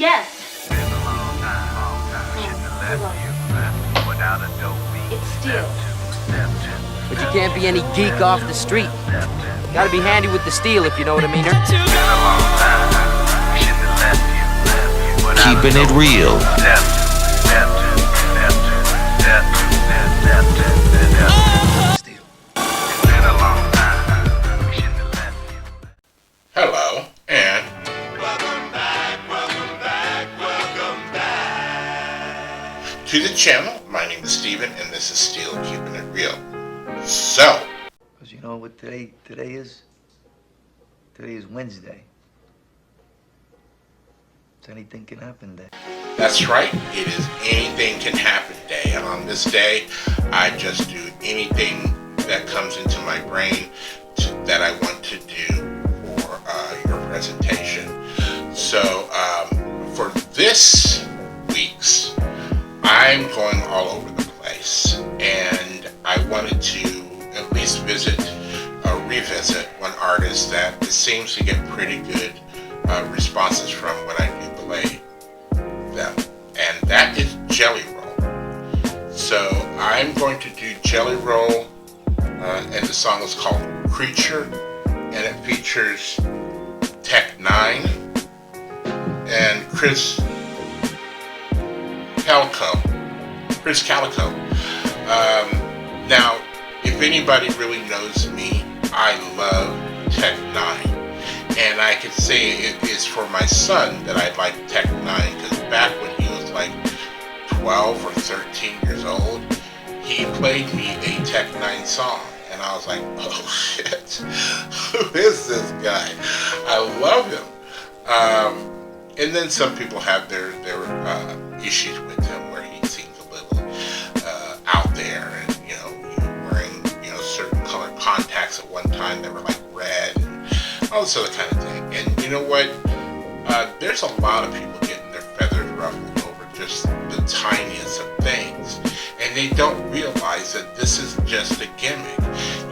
Yes. It's steel. But you can't be any geek off the street. Gotta be handy with the steel, if you know what I mean. Keeping it real. Hello, and welcome back to the channel. My name is Steven, and this is Steel Keeping It Real. So, because you know what today is? Today is Wednesday. So anything can happen there. That's right, it is anything can happen day, and on this day, I just do anything that comes into my brain that I want to do for your presentation. So, for this week's, I'm going all over the place, and I wanted to at least revisit one artist that seems to get pretty good responses from when I do play them, and that is Jelly Roll. So I'm going to do Jelly Roll, and the song is called Creature, and it features Ni9e and Kriss Kaliko. Now, if anybody really knows me, I love Ni9e, and I could say it is for my son that I like Ni9e, because back when he was like 12 or 13 years old, he played me a Ni9e song, and I was like, oh shit, who is this guy? I love him. And then some people have their issues with him, where he seems a little out there, and wearing certain color contacts at one time that were like red and all this other kind of thing. And you know what? There's a lot of people getting their feathers ruffled over just the tiniest of things, and they don't realize that this is just a gimmick.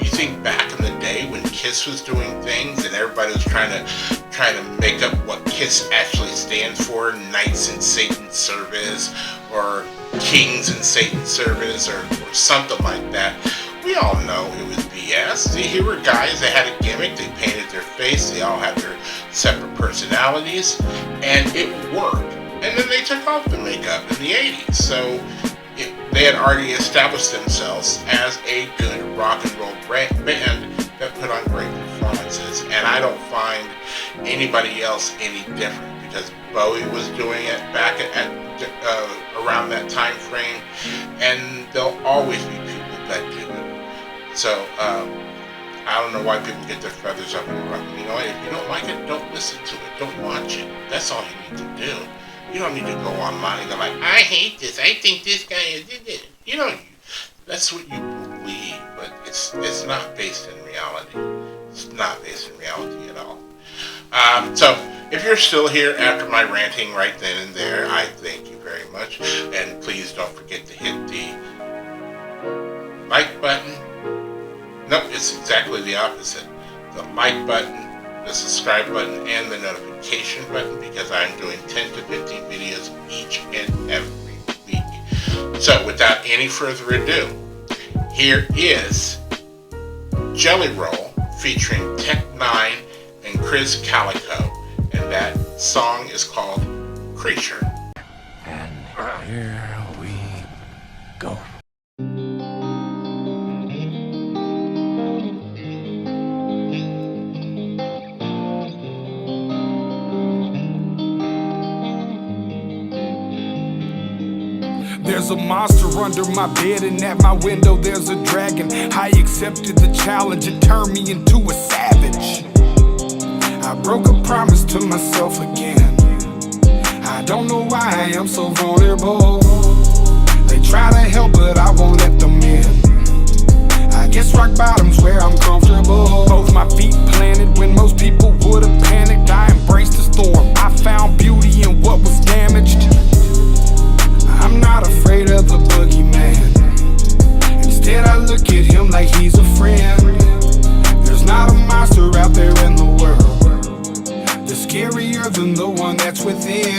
You think back in the day when Kiss was doing things and everybody was trying to make up what Kiss actually stands for, Knights in Satan's Service, or Kings in Satan's Service, or something like that. We all know it was BS. Here were guys that had a gimmick, they painted their face, they all had their separate personalities, and it worked. And then they took off the makeup in the 80s, so they had already established themselves as a good rock and roll band that put on great performances. And I don't find anybody else any different, because Bowie was doing it back at around that time frame, and there'll always be people that do it. So I don't know why people get their feathers up and ruffled. You know, if you don't like it, don't listen to it, don't watch it. That's all you need to do. You don't need to go online and go like, I hate this, I think this guy is it. That's what you believe, but it's not based in reality. It's not based in reality at all. So if you're still here after my ranting right then and there, I thank you very much. And please don't forget to hit the like button. Nope, it's exactly the opposite. The like button, the subscribe button, and the notification button, because I'm doing 10 to 15 videos each and every week. So without any further ado, here is Jelly Roll featuring Ni9e and Kriss Kaliko, and that song is called Creature. And here we go. There's a monster under my bed, and at my window there's a dragon. I accepted the challenge, it turned me into a savage. I broke a promise to myself again. I don't know why I am so vulnerable. They try to help, but I won't let them in. I guess rock bottom's where I'm comfortable. Both my feet planted when most people would have panicked. I embraced the storm, I found beauty in what was damaged. I'm not afraid of the boogeyman. Instead I look at him like he's a friend. There's not a monster out there in the world. The scary scarier than the one that's within.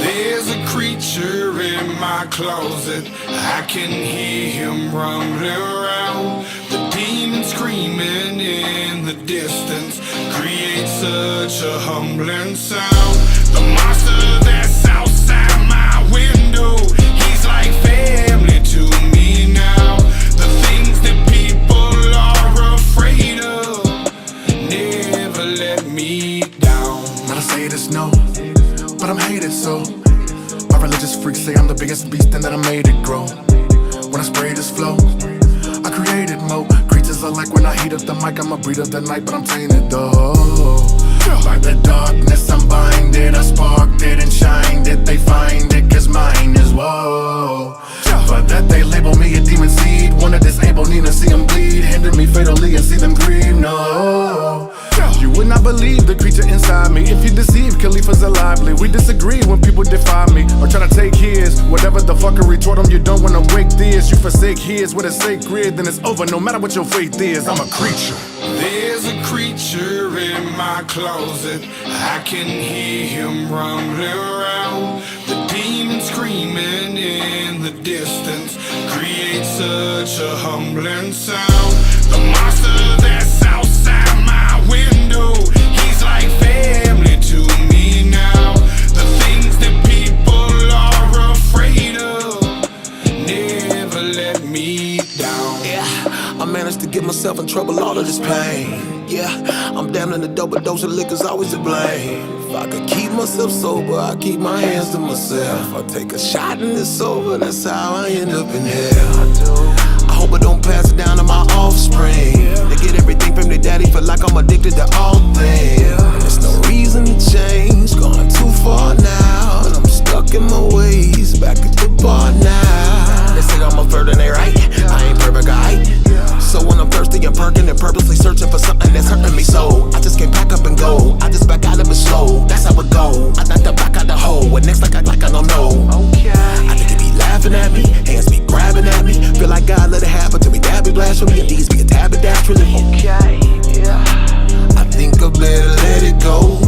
There's a creature in my closet, I can hear him rumbling around. The demon screaming in the distance creates such a humbling sound. The monster that's outside my window, he's like family to me now. The things that people are afraid of never let me down. Not to say this, no, but I'm hated so. My religious freaks say I'm the biggest beast and that I made it grow. When I spray this flow, I created mo. Creatures are like when I heat up the mic, I'm a breed of the night, but I'm tainted though. By the darkness I'm binded, I sparked it and shined it. They find it cause mine is woe. For that they label me a demon seed. Wanna disable Ni9e, see them bleed. Hinder me fatally and see them grieve, no. You would not believe the creature inside me. If you deceive, Khalifa's lively. We disagree when people defy me or try to take his. Whatever the fuckery toward them, you don't wanna wake this. You forsake his with a sacred, then it's over no matter what your faith is. I'm a creature. There's a creature in my closet, I can hear him rumbling around. The demon screaming in the distance creates such a humbling sound. The monster that's outside my window, he's like family to me now. The things that people are afraid of never let me down. Yeah, I managed to get myself in trouble, all of this pain. Yeah, I'm down in the double dose of liquor's always to blame. If I could keep myself sober, I keep my hands to myself. I take a shot and it's over, that's how I end up in hell. I hope I don't pass it down to my offspring. They get everything from their daddy, feel like I'm addicted to all things. There's no reason to change, gone too far now. And I'm stuck in my ways, back at the bar now. They say I'm a flirt and they right, I ain't perfect, alright. So when I'm thirsty and perking and purposely searching for something that's hurting me so I just can't pack up and go, I just back out of it slow. That's how it go, I knock the back out the hole. What next like I don't know. I think he be laughing at me, hands be grabbing at me. Feel like God let it happen to me, dab be blasphemy. And these be a tab of naturally. I think I better let it go.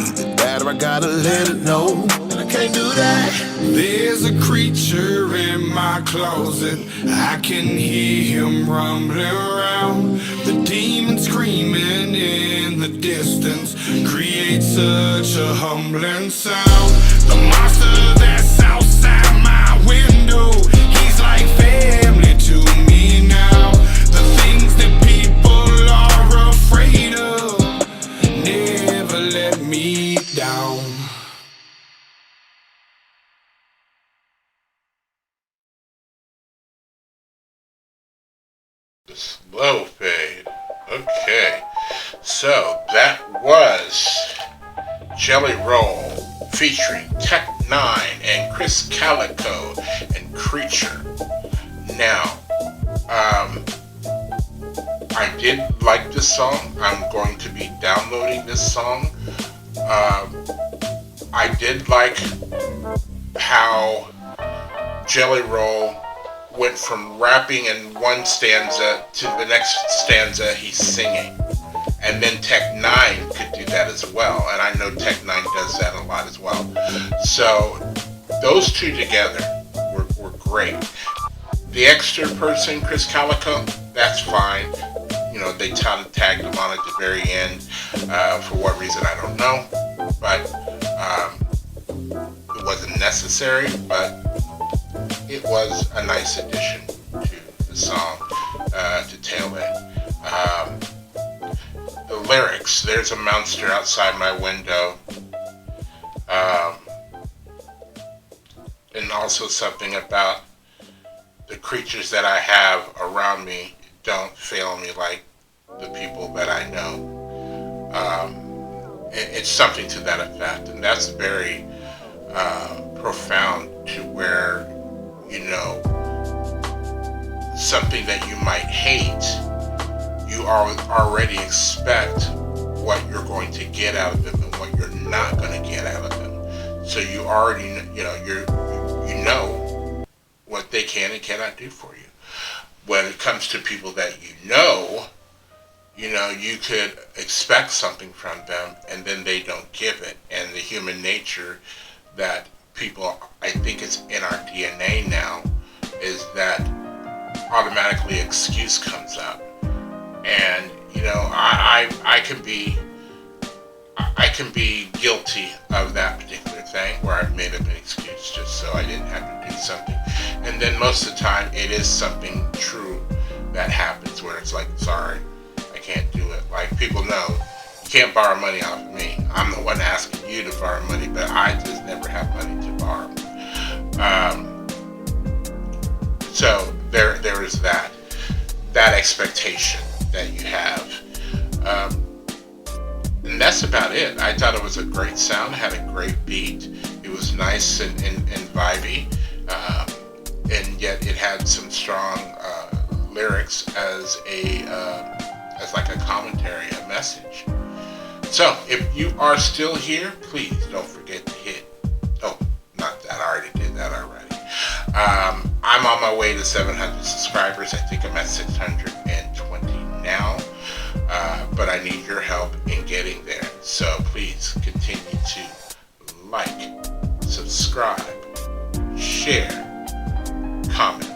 Either that or I gotta let it know. And I can't do that. There's a creature in my closet, I can hear him rumbling around. The demon screaming in the distance creates such a humbling sound. The monster that's outside my window, he's like family to me now. The things that people are afraid of never let me down. Slow fade. Okay. So that was Jelly Roll featuring Ni9e and Kriss Kaliko and Creature. Now, I did like this song. I'm going to be downloading this song. I did like how Jelly Roll went from rapping in one stanza to the next stanza he's singing. And then Ni9e could do that as well. And I know Ni9e does that a lot as well. So those two together were great. The extra person, Kriss Kaliko, that's fine. You know, they tagged him on at the very end. For what reason, I don't know. But it wasn't necessary, but it was a nice addition to the song, to tail end. The lyrics, there's a monster outside my window. And also something about the creatures that I have around me don't fail me like the people that I know. It's something to that effect, and that's very profound, to where, you know, something that you might hate, you already expect what you're going to get out of them and what you're not going to get out of them. So you already, you know what they can and cannot do for you. When it comes to people that you know, you could expect something from them and then they don't give it. And the human nature that people, I think it's in our DNA now, is that automatically excuse comes up. And, I can be guilty of that particular thing where I've made up an excuse just so I didn't have to do something. And then most of the time it is something true that happens where it's like, sorry, I can't do it. Like, people know you can't borrow money off of me. I'm the one asking you to borrow money, but I just never have money to borrow. So there is that expectation that you have. And that's about it. I thought it was a great sound, had a great beat. It was nice and vibey, and yet it had some strong lyrics as like a commentary, a message. So if you are still here, please don't forget to hit. Oh, not that, I already did that already. I'm on my way to 700 subscribers. I think I'm at 620 now. But I need your help in getting there. So please continue to like, subscribe, share, comment.